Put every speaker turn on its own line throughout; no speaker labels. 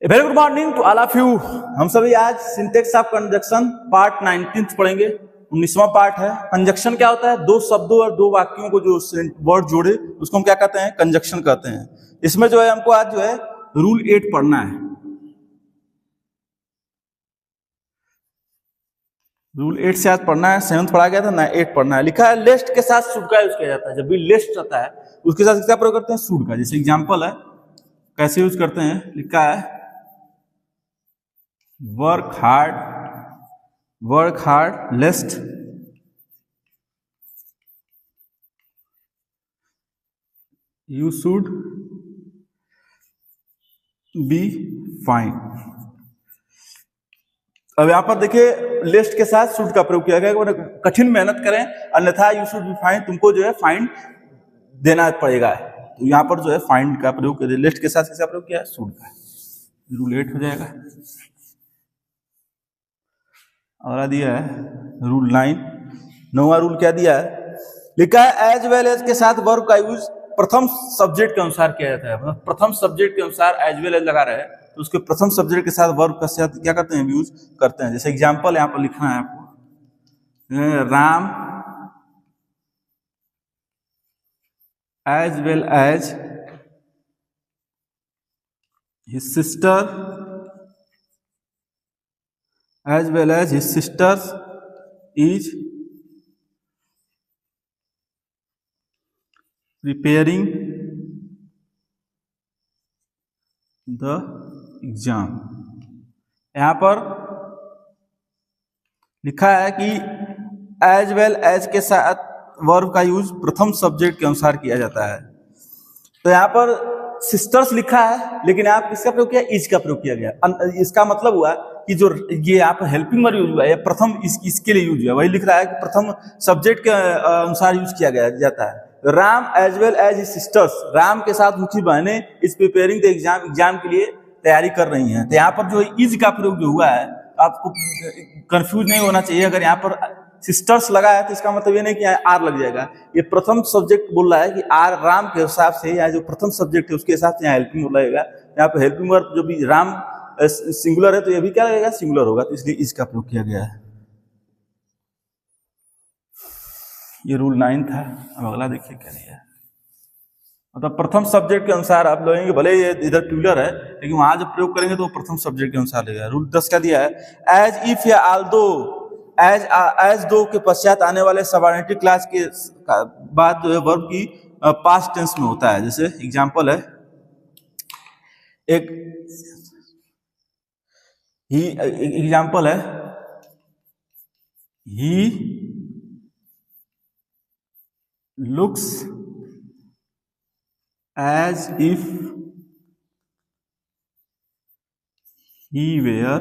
Very good morning to all of you. हम सभी आज सिंटेक्स ऑफ कंजक्शन पार्ट 19 पढ़ेंगे। 19वां पार्ट है। कंजक्शन क्या होता है? दो शब्दों और दो वाक्यों को जो वर्ड जोड़े उसको हम क्या कहते हैं? कंजक्शन कहते हैं। इसमें जो है हमको आज जो है रूल 8 पढ़ना है। रूल 8 से आज पढ़ना है। 7th पढ़ा गया था ना, 8 पढ़ना है। लिखा है लेस्ट के साथ शुड का यूज किया जाता है। जब भी लेस्ट रहता है उसके साथ क्या प्रयोग करते हैं? शुड का। जैसे एग्जाम्पल है कैसे यूज करते हैं, लिखा है work hard लेस्ट you should be fine. अब यहां पर देखिए लिस्ट के साथ शुड का प्रयोग किया गया। कठिन मेहनत करें अन्यथा यू शुड बी फाइन, तुमको जो है फाइन देना पड़ेगा। तो यहां पर जो है फाइन का प्रयोग किया, लिस्ट के साथ किसका प्रयोग किया? शुड का। रूल 8 हो जाएगा। और दिया है रूल 9। 9वां रूल क्या दिया है? लिखा है एज वेल एज के साथ वर्ब का यूज प्रथम सब्जेक्ट के अनुसार किया जाता है। मतलब प्रथम सब्जेक्ट के अनुसार एज वेल एज लगा रहे तो उसके प्रथम सब्जेक्ट के साथ वर्ब का साथ क्या करते हैं? यूज करते हैं। जैसे एग्जांपल यहां पर लिखना है आपको, Ram as well as his sister as well as his sisters is preparing the exam। यहां पर लिखा है कि एज वेल एज के साथ वर्ब का यूज प्रथम सब्जेक्ट के अनुसार किया जाता है। तो यहां पर सिस्टर्स लिखा है लेकिन आप किसका प्रयोग किया? इज का प्रयोग किया गया। इसका मतलब हुआ कि जो ये यहाँ पर हेल्पिंग वर्ब यूज हुआ है प्रथम इसके लिए यूज हुआ। वही लिख रहा है कि प्रथम सब्जेक्ट के अनुसार यूज किया गया जाता है। Ram as well as his sisters, Ram के साथ उनकी बहनें is preparing the exam, exam के लिए तैयारी कर रही हैं। तो यहाँ पर जो इज का प्रयोग जो हुआ है आपको कंफ्यूज नहीं होना चाहिए। अगर यहाँ पर सिस्टर्स लगा है तो इसका मतलब ये नहीं कि आर लग जाएगा। ये प्रथम सब्जेक्ट बोल रहा है कि आर राम के हिसाब से, या जो प्रथम सब्जेक्ट है उसके हिसाब से यहाँ हेल्पिंग वर्ब लगेगा। यहाँ पे हेल्पिंग वर्ब जो भी राम सिंगुलर है तो ये भी क्या लगेगा? सिंगुलर होगा। तो इसलिए इसका प्रयोग किया गया है। ये रूल 9 था। अब अगला देखिए क्या दिया है। मतलब प्रथम सब्जेक्ट के अनुसार आप लोगेंगे, भले ये इधर प्लूरल है लेकिन वहां जब प्रयोग करेंगे तो प्रथम सब्जेक्ट के अनुसार लगेगा। रूल 10 क्या दिया है? एज इफ या आल्दो, एज दो के पश्चात आने वाले सबऑर्डिनेट क्लास के बाद जो है वर्ब की पास्ट टेंस में होता है। जैसे एग्जांपल है एक ही एग्जांपल है he looks as if he were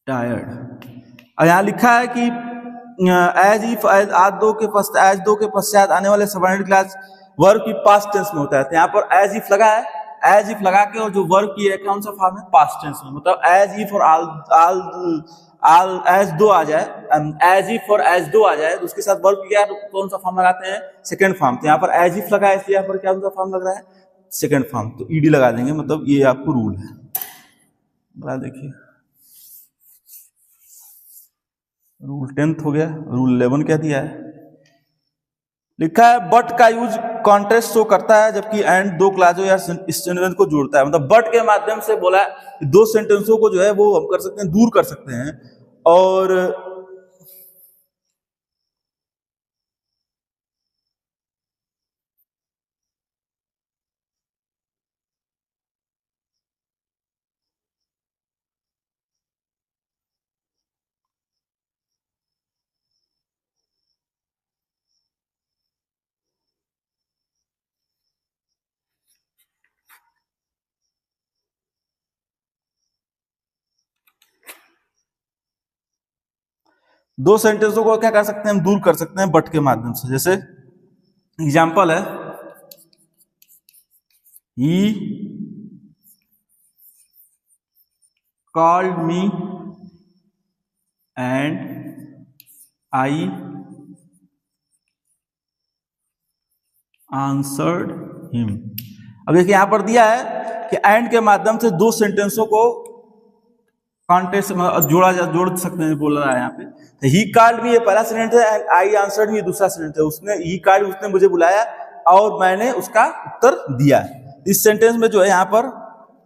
tired. और यहां लिखा है कि एज इफ आज दो के पश्चात आने वाले सबऑर्डिनेट क्लास वर्ब की पास्ट टेंस में होता है। तो यहाँ पर एज इफ लगा है, एज इफ लगा के और जो वर्ब की है कौन सा फॉर्म है? पास्ट टेंस में। मतलब एज इफ और आल एज दो आ जाए, एज इफ और एज दो आ जाए तो उसके साथ वर्ब की क्या कौन सा फॉर्म लगाते हैं? Second form. तो यहाँ पर एज इफ लगा है इसलिए यहाँ पर क्या सा फॉर्म लग रहा है? Second form. तो ईडी लगा देंगे। मतलब ये आपको रूल है। बड़ा देखिए रूल 10 हो गया। रूल 11 क्या दिया है? लिखा है बट का यूज कॉन्ट्रास्ट शो करता है जबकि एंड दो क्लासों या सेंटेंस को जोड़ता है। मतलब बट के माध्यम से बोला है दो सेंटेंसों को जो है वो हम कर सकते हैं, दूर कर सकते हैं। और दो सेंटेंसों को क्या कर सकते हैं? हम दूर कर सकते हैं बट के माध्यम से। जैसे एग्जांपल है he called me and I answered him. अब देखिए यहाँ पर दिया है कि एंड के माध्यम से दो सेंटेंसों को कॉन्टेक्स्ट में जोड़ सकते हैं, बोल रहा है यहाँ पे। तो ही कॉल्ड मी, ये पहला सेंटेंस है, एंड आई आंसर्ड मी, दूसरा सेंटेंस है। उसने ही कॉल्ड, उसने मुझे बुलाया और मैंने उसका उत्तर दिया। इस सेंटेंस में जो है यहाँ पर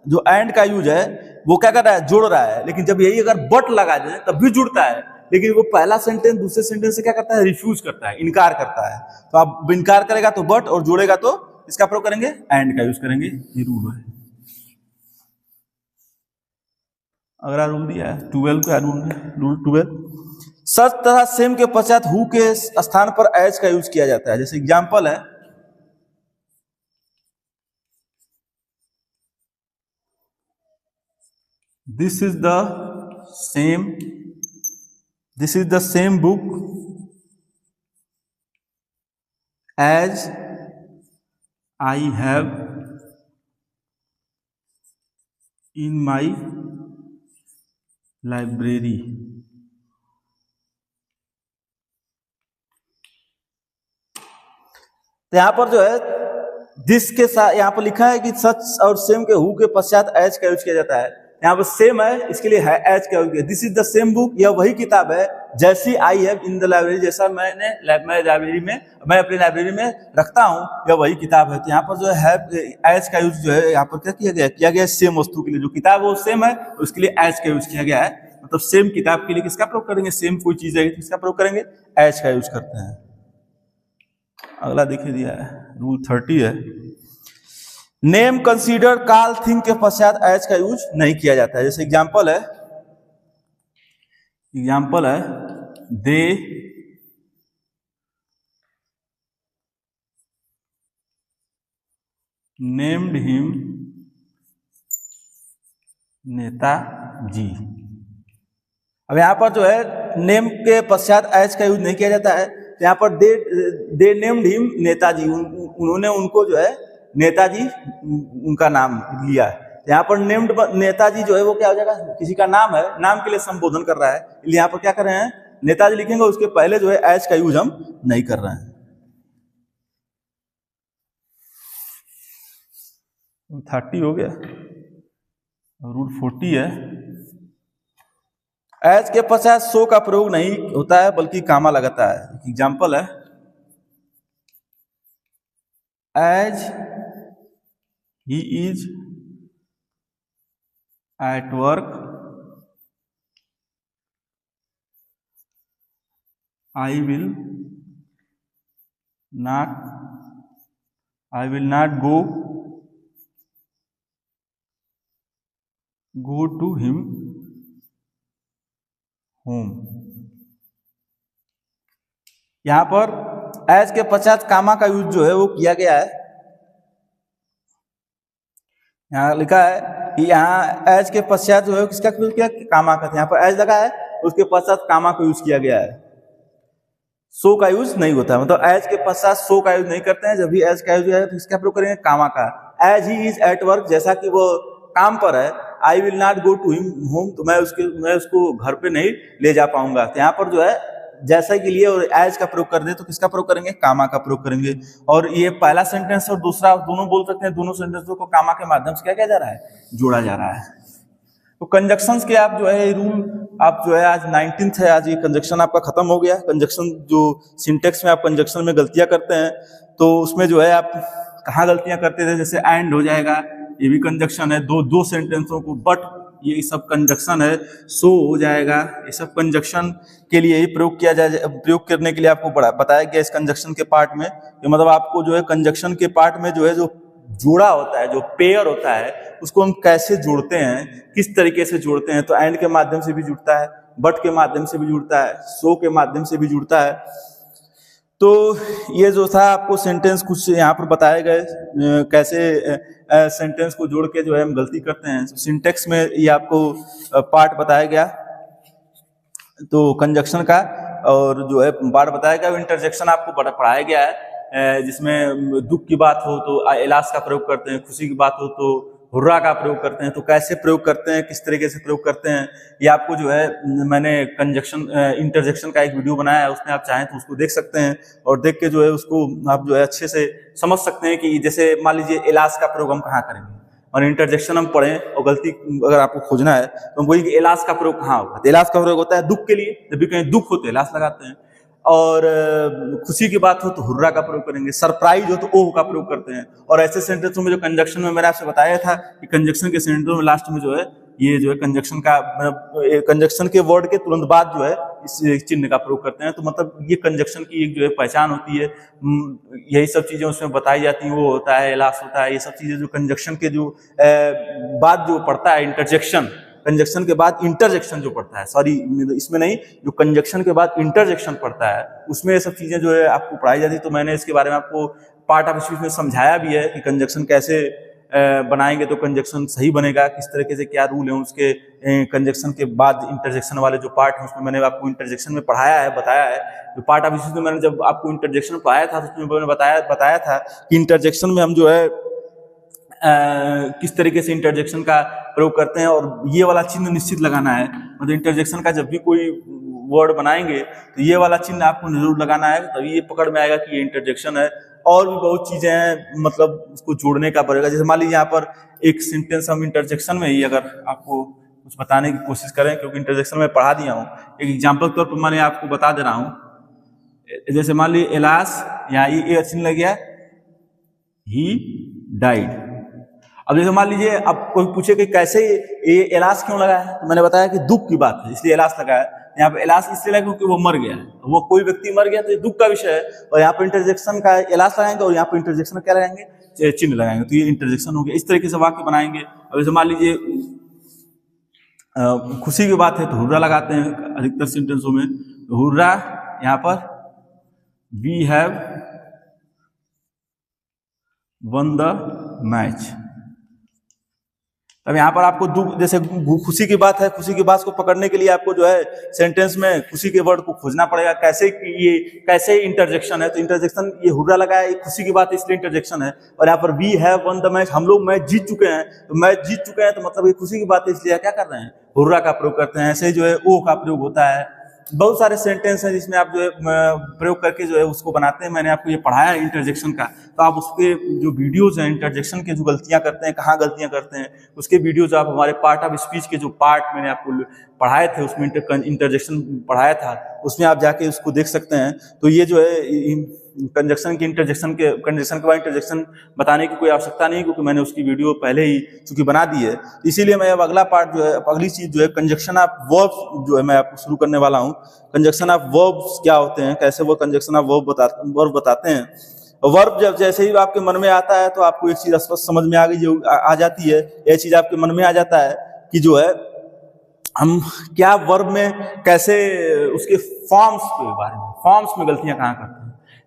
जो एंड का यूज है वो क्या कर रहा है, जोड़ रहा है। लेकिन जब यही अगर बट लगा दे तब भी जुड़ता है, लेकिन वो पहला सेंटेंस दूसरे सेंटेंस से क्या करता है, रिफ्यूज करता है, इनकार करता है। तो आप इनकार करेगा तो बट, और जोड़ेगा तो इसका प्रयोग करेंगे, एंड का यूज करेंगे। ये रूल है। अगला रूल दिया है 12 का रूल 12, सच तरह सेम के पश्चात हु के स्थान पर एज का यूज किया जाता है। जैसे एग्जांपल है, this is the same book as I have in my library. तो यहां पर जो है दिस के साथ यहां पर लिखा है कि सच और सेम के हु के पश्चात एज का यूज किया जाता है। यहाँ पर सेम है, इसके लिए है एज का यूज किया। This is the same book, यह वही किताब है जैसी आई हैव इन द लाइब्रेरी, जैसा मैं अपनी लाइब्रेरी में रखता हूं, यह वही किताब है। तो यहाँ पर जो है एज का यूज जो है यहाँ पर क्या किया गया सेम वस्तु के लिए, जो किताब वो सेम है उसके लिए एज का यूज किया गया है। मतलब सेम किताब के लिए किसका प्रयोग करेंगे, सेम कोई चीज है किसका प्रयोग करेंगे, एज का यूज करते हैं। अगला देखिए दिया है रूल 30 है, नेम कंसीडर कॉल थिंग के पश्चात एज का यूज नहीं किया जाता है। जैसे एग्जांपल है दे नेम्ड हिम नेताजी। अब यहां पर जो है नेम के पश्चात एज का यूज नहीं किया जाता है। तो यहां पर दे नेम्ड हिम नेताजी, उन्होंने उनको जो है नेताजी उनका नाम लिया है। यहाँ पर नेम्ड नेताजी जो है वो क्या हो जाएगा, किसी का नाम है, नाम के लिए संबोधन कर रहा है, इसलिए यहाँ पर क्या कर रहे हैं, नेताजी लिखेंगे, उसके पहले जो है एज का यूज हम नहीं कर रहे हैं। 30 हो गया। रूल 40 है, एज के पश्चात सो का प्रयोग नहीं होता है बल्कि कामा लगाता है। एग्जाम्पल है as he is at work I will not go to him home। यहां पर एज के पश्चात कामा का यूज जो है वो किया गया है। यहाँ लिखा है कि यहाँ एज के पश्चात जो है किसका यूज किया, कामा का। यहाँ पर एज लगा है, उसके पश्चात कामा का यूज किया गया है, सो का यूज नहीं होता है। मतलब एज के पश्चात सो का यूज नहीं करते हैं। जब भी एज का यूज है तो इसका प्रयोग करेंगे कामा का। As he is at work, जैसा कि वो काम पर है, I will not go to him home, तो मैं उसको घर पे नहीं ले जा पाऊंगा। तो यहाँ पर जो है जैसा के लिए और एज का प्रयोग कर दे तो किसका प्रयोग करेंगे, कामा का प्रयोग करेंगे। और ये पहला सेंटेंस और दूसरा दोनों बोल सकते हैं, दोनों सेंटेंसों को कामा के माध्यम से क्या किया जा रहा है, जोड़ा जा रहा है। तो कंजक्शंस के आप जो है रूल आप जो है आज 19th है, आज ये कंजक्शन आपका खत्म हो गया। कंजक्शन जो सिंटेक्स में आप कंजक्शन में गलतियां करते हैं तो उसमें जो है आप कहाँ गलतियां करते थे, जैसे एंड हो जाएगा, ये भी कंजक्शन है, दो सेंटेंसों को, बट ये सब कंजक्शन है, सो हो जाएगा, ये सब कंजक्शन के लिए ही प्रयोग किया जाए। प्रयोग करने के लिए आपको बताया गया इस कंजक्शन के पार्ट में, मतलब आपको जो है कंजक्शन के पार्ट में जो है जो जोड़ा होता है, जो पेयर होता है, उसको हम कैसे जोड़ते हैं, किस तरीके से जोड़ते हैं। तो एंड के माध्यम से भी जुड़ता है, बट के माध्यम से भी जुड़ता है, सो के माध्यम से भी जुड़ता है। तो ये जो था आपको सेंटेंस कुछ यहाँ पर बताए गए कैसे सेंटेंस को जोड़ के जो है हम गलती करते हैं। सिंटेक्स में ये आपको पार्ट बताया गया तो कंजक्शन का, और जो है पार्ट बताया गया इंटरजेक्शन आपको पढ़ाया गया है, जिसमें दुख की बात हो तो एलास का प्रयोग करते हैं, खुशी की बात हो तो हुर्रा का प्रयोग करते हैं। तो कैसे प्रयोग करते हैं, किस तरीके से प्रयोग करते हैं, ये आपको जो है मैंने कंजक्शन इंटरजेक्शन का एक वीडियो बनाया है, उसमें आप चाहें तो उसको देख सकते हैं और देख के जो है उसको आप जो है अच्छे से समझ सकते हैं कि जैसे मान लीजिए इलाज का प्रयोग हम कहाँ करेंगे और इंटरजेक्शन हम पढ़ें और गलती अगर आपको खोजना है तो हम वही इलाज का प्रयोग कहाँ होगा। तो इलाज का प्रयोग होता है दुख के लिए, जब भी कहीं दुख हो तो इलाज लगाते हैं, और खुशी की बात हो तो हुर्रा का प्रयोग करेंगे, सरप्राइज हो तो ओह का प्रयोग करते हैं। और ऐसे सेंटेंसों में जो कंजक्शन में मैंने आपसे बताया था कि कंजक्शन के सेंटेंसों में लास्ट में जो है ये जो है कंजक्शन का कंजक्शन के वर्ड के तुरंत बाद जो है इस चिन्ह का प्रयोग करते हैं। तो मतलब ये कंजक्शन की एक जो है पहचान होती है, यही सब चीजें उसमें बताई जाती हैं। वो होता है इलाज होता है, ये सब चीजें जो कंजक्शन के जो बाद जो पड़ता है इंटरजेक्शन, कंजक्शन के बाद इंटरजेक्शन जो पड़ता है, सॉरी इसमें नहीं, जो कंजक्शन के बाद इंटरजेक्शन पड़ता है उसमें ये सब चीजें जो है आपको पढ़ाई जाती है। तो मैंने इसके बारे में आपको पार्ट ऑफ स्पीच में समझाया भी है कि कंजक्शन कैसे बनाएंगे तो कंजक्शन सही बनेगा, किस तरीके से क्या रूल है उसके। कंजक्शन के बाद इंटरजेक्शन वाले जो पार्ट है उसमें मैंने आपको इंटरजेक्शन में पढ़ाया है, बताया है। जो पार्ट ऑफ स्पीच में मैंने जब आपको इंटरजेक्शन पढ़ाया था तो उसमें मैंने बताया था कि इंटरजेक्शन में हम जो है किस तरीके से इंटरजेक्शन का प्रयोग करते हैं और ये वाला चिन्ह निश्चित लगाना है। मतलब इंटरजेक्शन का जब भी कोई वर्ड बनाएंगे तो ये वाला चिन्ह आपको जरूर लगाना है, तभी ये पकड़ में आएगा कि ये इंटरजेक्शन है। और भी बहुत चीजें हैं, मतलब उसको जोड़ने का पड़ेगा। जैसे मान लीजिए यहाँ पर एक सेंटेंस हम इंटरजेक्शन में ही अगर आपको कुछ बताने की कोशिश करें, क्योंकि इंटरजेक्शन में पढ़ा दिया हूँ, एक एग्जाम्पल के तौर पर मैंने आपको बता दे रहा हूँ। जैसे मान लीजिए एलास, यहाँ ये चिन्ह लग गया, ही डाइड। अब जैसे मान लीजिए अब कोई पूछे कि कैसे ये इलाज क्यों लगा है, तो मैंने बताया कि दुख की बात है इसलिए इलाज लगा है। यहाँ पे इलाज इसलिए लगा क्योंकि वो मर गया है, वो कोई व्यक्ति मर गया तो ये दुख का विषय है, और यहाँ पे इंटरजेक्शन का इलाज लगाएंगे और यहाँ पे इंटरजेक्शन क्या लगाएंगे, चिन्ह लगाएंगे, तो ये इंटरजेक्शन हो गया। इस तरीके से वाक्य बनाएंगे। अब जैसे मान लीजिए खुशी की बात है तो हुर्रा लगाते हैं अधिकतर सेंटेंसों में। हुर्रा, यहाँ पर we have won the match. अब यहाँ पर आपको दुख, जैसे खुशी की बात है, खुशी की बात को पकड़ने के लिए आपको जो है सेंटेंस में खुशी के वर्ड को खोजना पड़ेगा, कैसे इंटरजेक्शन है। तो इंटरजेक्शन ये हुर्रा लगा है, ये खुशी की बात है इसलिए इंटरजेक्शन है। और यहाँ पर we have won the match, हम लोग मैच जीत चुके हैं, तो मैच जीत चुके हैं तो मतलब ये खुशी की बात है इसलिए क्या कर रहे हैं, हुर्रा का प्रयोग करते हैं। ऐसे जो है ओ का प्रयोग होता है। बहुत सारे सेंटेंस हैं जिसमें आप जो है प्रयोग करके जो है उसको बनाते हैं। मैंने आपको ये पढ़ाया है इंटरजेक्शन का, तो आप उसके जो वीडियोज हैं इंटरजेक्शन के जो गलतियां करते हैं, कहाँ गलतियां करते हैं, उसके वीडियोज आप हमारे पार्ट ऑफ स्पीच के जो पार्ट मैंने आपको पढ़ाए थे उसमें इंटरजेक्शन पढ़ाया था, उसमें आप जाके उसको देख सकते हैं। तो ये जो है कंजक्शन के बाद इंटरजेक्शन बताने की कोई आवश्यकता नहीं, क्योंकि मैंने उसकी वीडियो पहले ही चूंकि बना दी है। इसीलिए मैं अब अगला पार्ट जो है, अगली चीज जो है कंजक्शन ऑफ वर्ब्स जो है मैं आपको शुरू करने वाला हूँ। कंजक्शन ऑफ वर्ब्स क्या होते हैं, कैसे वो कंजक्शन ऑफ वर्ब बताते हैं। वर्ब जब जैसे ही आपके मन में आता है तो आपको एक चीज स्पष्ट समझ में आ जाती है। यह चीज आपके मन में आ जाता है कि जो है हम क्या वर्ब में कैसे उसके फॉर्म्स के बारे में, फॉर्म्स में गलतियां कहाँ करते हैं।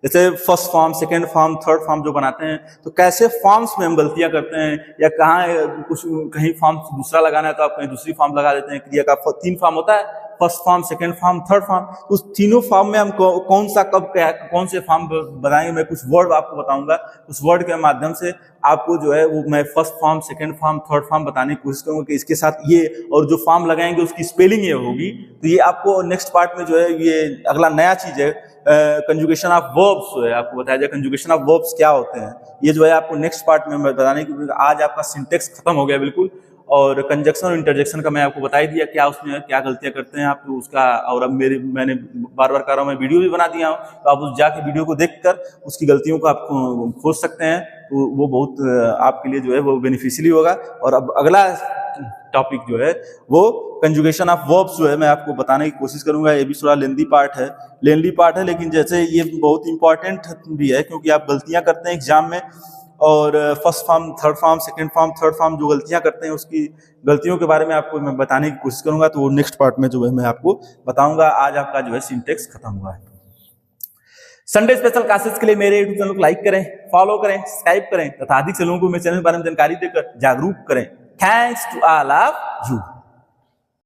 जैसे first form, second form, third form जो बनाते हैं, तो कैसे फॉर्म्स में हम गलतियां करते हैं, या कहाँ कुछ कहीं फॉर्म दूसरा लगाना है तो आप कहीं दूसरी फॉर्म लगा देते हैं। क्रिया का 3 फॉर्म होता है, first form, second form, third form. उस तीनों फॉर्म में हम कौन सा कब क्या कौन से फॉर्म बनाएंगे, मैं कुछ वर्ड आपको बताऊंगा। उस वर्ड के माध्यम से आपको जो है वो मैं first form, second form, third form बताने की कोशिश करूंगा कि इसके साथ ये और जो फॉर्म लगाएंगे उसकी स्पेलिंग ये होगी। तो ये आपको नेक्स्ट पार्ट में जो है ये अगला नया चीज है, कंजुगेशन ऑफ वर्ब्स जो है आपको बताया जाए कंजुगेशन ऑफ वर्ब्स क्या होते हैं। ये जो है आपको नेक्स्ट पार्ट में बताने की, आज आपका सिंटेक्स खत्म हो गया बिल्कुल। और कंजक्शन और इंटरजेक्शन का मैं आपको बता ही दिया क्या उसमें क्या गलतियां करते हैं आप, तो उसका और अब मैंने बार बार कह रहा हूँ, मैं वीडियो भी बना दिया हूँ, तो आप उस जाके वीडियो को देखकर उसकी गलतियों को आप खोज सकते हैं। तो वो बहुत आपके लिए जो है वो बेनिफिशियली होगा। और अब अगला टॉपिक जो है वो कंजुगेशन ऑफ वर्ब्स जो है मैं आपको बताने की कोशिश करूंगा। ये भी थोड़ा लेंदी पार्ट है, लेकिन जैसे ये बहुत इंपॉर्टेंट भी है, क्योंकि आप गलतियां करते हैं एग्जाम में, और first form, third form, second form, third form जो गलतियां करते हैं उसकी गलतियों के बारे में आपको मैं बताने की कोशिश करूंगा। तो वो नेक्स्ट पार्ट में जो है मैं आपको बताऊंगा। आज आपका जो है सिंटेक्स खत्म हुआ है। संडे स्पेशल क्लासेस के लिए मेरे यूट्यूब चैनल को लाइक करें, फॉलो करें, सब्सक्राइब करें तथा अधिक से लोगों को मेरे चैनल के बारे में जानकारी देकर जागरूक करें। Thanks to all of you.